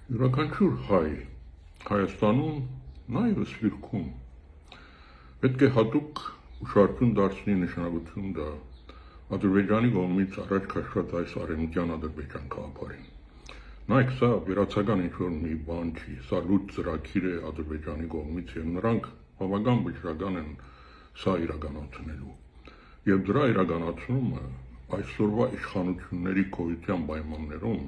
Յուրաքանչյուր հայ Հայաստանում, նաև Սփյուռքում պետք է հատուկ ուշադրություն դարձնի նշանակություն դա Ադրբեջանի կողմից առաջ քաշված այս արևմտյան Ադրբեջան գաղափարին։ Նայեք, սա վերացական ինչ-որ մի բան չի, սա լուրջ ծրագիր է Ադրբեջանի կողմից եւ նրանք բավական վճռական են սա իրականացնելու։ Եվ դրա իրականացումը այսօրվա իշխանությունների գոյության պայմաններում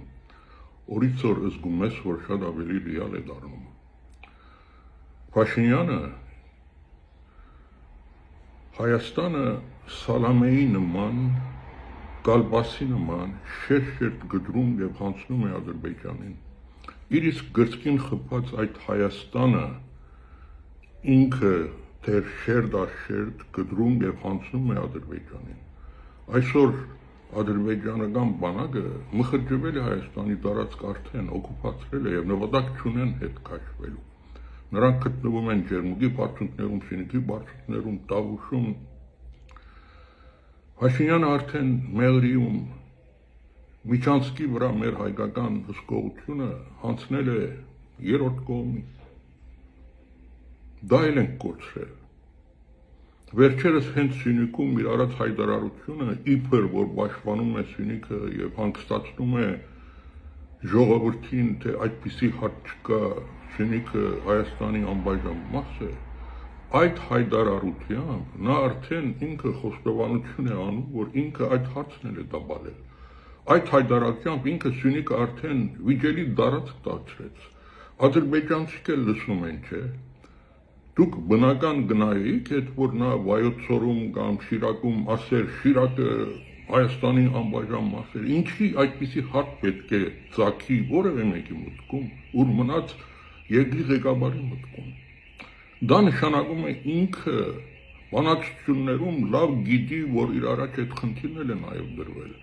օրից օր զգում ես, որ շատ ավելի ռեալ է դառնում։ Փաշինյանը Հայաստանը Սալամեի նման, Կալբասի նման շերտ գդրում եւ հանցնում է Ադրբեջանին։ Իր իսկ գրծքին խփած այդ Հայաստանը ինքը դեռ շերտ գդրում եւ հանցնում է Ադրբեջանին։ Այսօր ադրբեջանական բանակը մխրճվել է Հայաստանի տարածք արդեն օկուպացրել է եւ նպատակ չունեն հետ քաշվելու։ Նրանք գտնվում են ջերմուկի բարձունքներում, Սյունիքի բարձունքներում, Տավուշում։ Փաշինյանը արդեն Մեղրիում Միչանսկի վրա մեր հայկական հսկողությունը հանցնել է երրորդ կողմի։ Դա էլ ենք կորցրել։ Վերջերս հենց Սյունիքում իր արած հայտարարությունը իբր որ պաշտպանում է Սյունիքը եւ հանգստացնում է ժողովրդին, թե այդպիսի հարց չկա, Սյունիքը Հայաստանի անբաժան մաս է, այդ հայտարարությամբ նա արդեն ինքը խոստովանություն է անում, որ ինքը այդ հարցն է դաբալել։ Այդ հայտարարությամբ ինքը Սյունիքը արդեն վիճելի տարածք դարձրեց։ Ադրբեջանցիք էլ լսում են, չէ՞։ Դուք բնական գնայիք, այդ որ նա Վայոց ձորում կամ Շիրակում ասեր Շիրակը Հայաստանի անբաժան մաս է, ինչի այդպիսի հարց պետք է ծագի որևէ մեկի մտքում, ուր մնաց երկրի ղեկավարի մտքում։ Դա նշանակում է ինքը բանակցություններում լավ գիտի, որ իր առաջ այդ խնդիրն է նաև դրվել։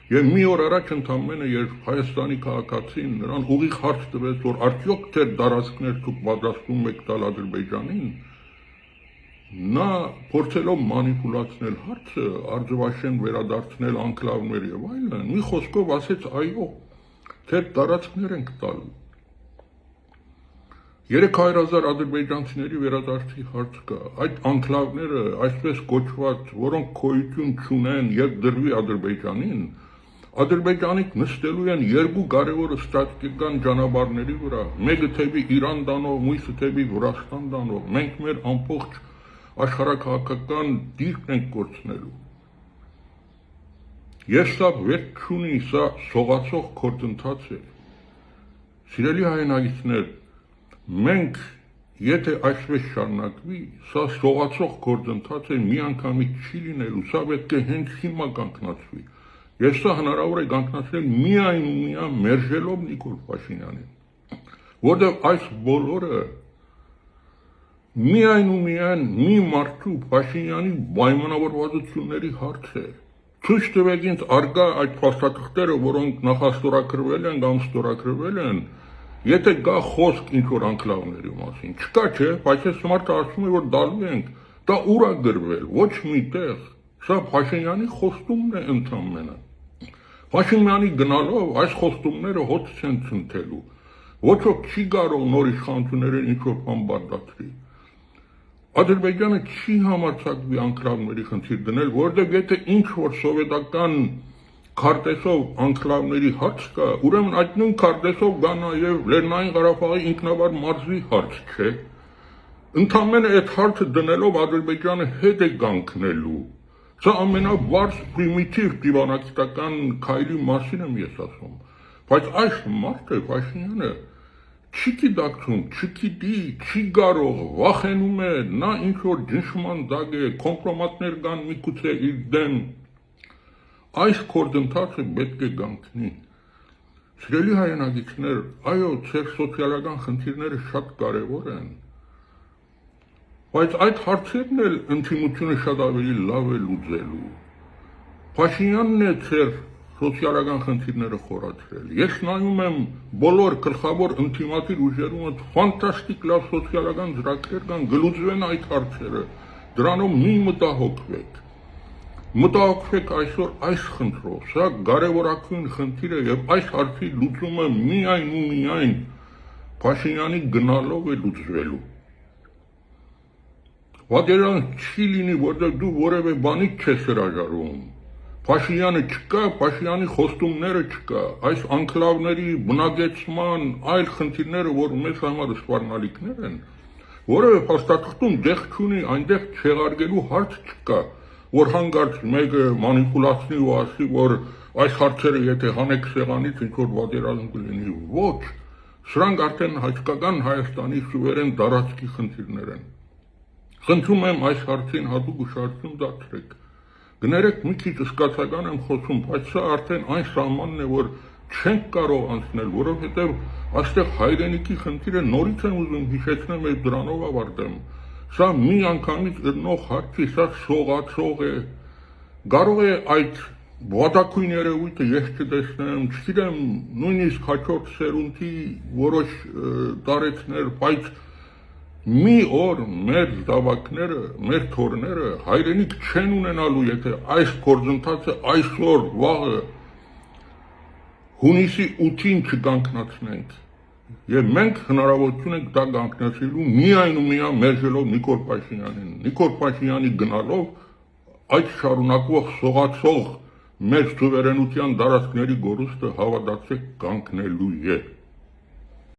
Եվ մի օր առաջ ընդամենը, երբ Հայաստանի քաղաքացին նրան ուղիղ հարց տվեց, որ արդյոք թե տարածքներ դուք պատրաստում եք տալ Ադրբեջանին, նա փորձելով մանիպուլացնել հարցը, արձվաշեն վերադարձնել անկլավներ եւ այլն, մի խոսքով ասեց այո, թե տարածքներ ենք տալ։ 300,000 ադրբեջանցիների վերադարձի հարց կա, այդ անկլավները, այսպես կոչված, որոնք գոյություն չունեն եւ դրվի Ադրբեջանին, Ադրբեջանիկ նստելու են երկու կարևոր ստրատեգիական ճանապարհների վրա, մեկը թեպի Իրան տանող, մյուսը թեպի Վրաստան տանող, մենք մեր ամբողջ աշխարհակաղակական դիրքն ենք կորցնելու։ Ես սա վերջ չունի, սա սողացող գործընթաց է։ Սիրելի հայրենակիցներ, մենք եթե այսպես շարունակվի, սա սողացող գործընթաց է, միանգամից չի լինելու, սա պետք է հենց հիմա կանգնացվի։ Ես սա հնարավոր է կանգնացնել միայն ու միայն մերժելով Նիկոլ Փաշինյանին, որտեղ այս բոլորը միայն ու միայն մի մարդու Փաշինյանի պայմանավորվածությունների հարց է։ Ցույց տվեք ինձ արկա այդ փաստաթղթերը, որոնք նախաստորագրվել են կամ ստորագրվել են, եթե կա խոսք ինչ-որ անկլավների մասին, չկա չէ, բայց այս մարդը ասում է, որ դալու ենք, դա ուր է գրվել, ոչ մի տեղ, սա Փաշինյանի խոստումն է ընդամենը։ Փաշինյանի գնալով այս խոստումները հոտ չեն ցնցելու, ոչ ոք չի կարող նոր իշխանություններին ինչ-որ բան բացատրի։ Ադրբեջանը չի համարձակվի անկլավների խնդիր դնել, որովհետև եթե ինչ-որ սովետական քարտեզով անկլավների հարց կա, ուրեմն այդ նույն քարտեզով կա նաև Լեռնային Ղարաբաղի ինքնավար մարզի հարց, չէ։ Ընդամենը այդ հարցը դնելով Ադրբեջանը հետ է կանգնելու։ Սա ամենավարձ պրիմիտիվ դիվանագիտական քայլի մասին եմ ես ասում, բայց այս մարդը Փաշինյանը չի գիտակցում, չգիտի, չի կարող, վախենում է, նա ինչ-որ ճնշման տակ է, կոմպրոմատներ կան միգուցե իր դեմ։ Այս գործընթացը պետք է կանգնի։ Սիրելի հայրենակիցներ, այո, ձեր սոցիալական խնդիրները շատ կարևոր են, բայց այդ հարցերն էլ ընդդիմությունը շատ ավելի լավ է լուծելու։ Փաշինյանն է ձեր սոցիալական խնդիրները խորացրել։ Ես նայում եմ բոլոր գլխավոր ընդդիմադիր ուժերում ֆանտաստիկ լավ սոցիալական ծրագրեր կան, գլուծվեն այդ հարցերը, դրանով մի մտահոգվեք։ Մտահոգվեք այսօր այս խնդրով, սա կարևորագույն խնդիր է եւ այս հարցի լուծումը միայն ու միայն Փաշինյանի գնալով է լուծվելու։ Պատերազմ չի լինի, որտեղ դու որևէ բանի չես հրաժարվում։ Փաշինյանը չկա, Փաշինյանի խոստումները չկա, այս անկլավների բնակեցման այլ խնդիրները, որ մեզ համար սպառնալիքներ են, որևէ փաստաթղթում դեղ չունի, այնտեղ չեղարկելու հարց չկա, որ հանկարծ մեկը մանիպուլացնի ու ասի, որ այս հարցերը եթե հանեք սեղանից, ինչ-որ պատերազմ կլինի։ Ոչ, սրանք արդեն հայկական Հայաստանի սուվերեն տարածքի խնդիրներ են։ Խնդրում եմ այս հարցին հատուկ ուշադրություն դարձրեք։ Գներեք մի քիչ զգացական եմ խոսում, բայց սա արդեն այն սահմանն է, որ չենք կարող անցնել, որովհետև այստեղ հայրենիքի խնդիրը նորից եմ ուզում հիշեցնեմ եւ դրանով ավարտեմ։ Սա մի անգամից ըրնող հարց է, սա սողացող է։ Կարող է այդ վատակույն երևույթը ես չտեսնեմ, չգիտեմ, նույնիսկ հաջորդ սերունդի որոշ տարեցներ, բայց մի օր մեր զավակները, մեր թոռները հայրենիք չեն ունենալու, եթե այս գործընթացը այսօր վաղը հունիսի 8-ին չկանգնացնենք։ Եվ մենք հնարավորություն ենք դա կանգնեցնելու միայն ու միայն մերժելով Նիկոլ Փաշինյանին։ Նիկոլ Փաշինյանի գնալով այդ շարունակվող սողացող մեր սուվերենության տարածքների գորուստը հավատացեք կանգնելու է։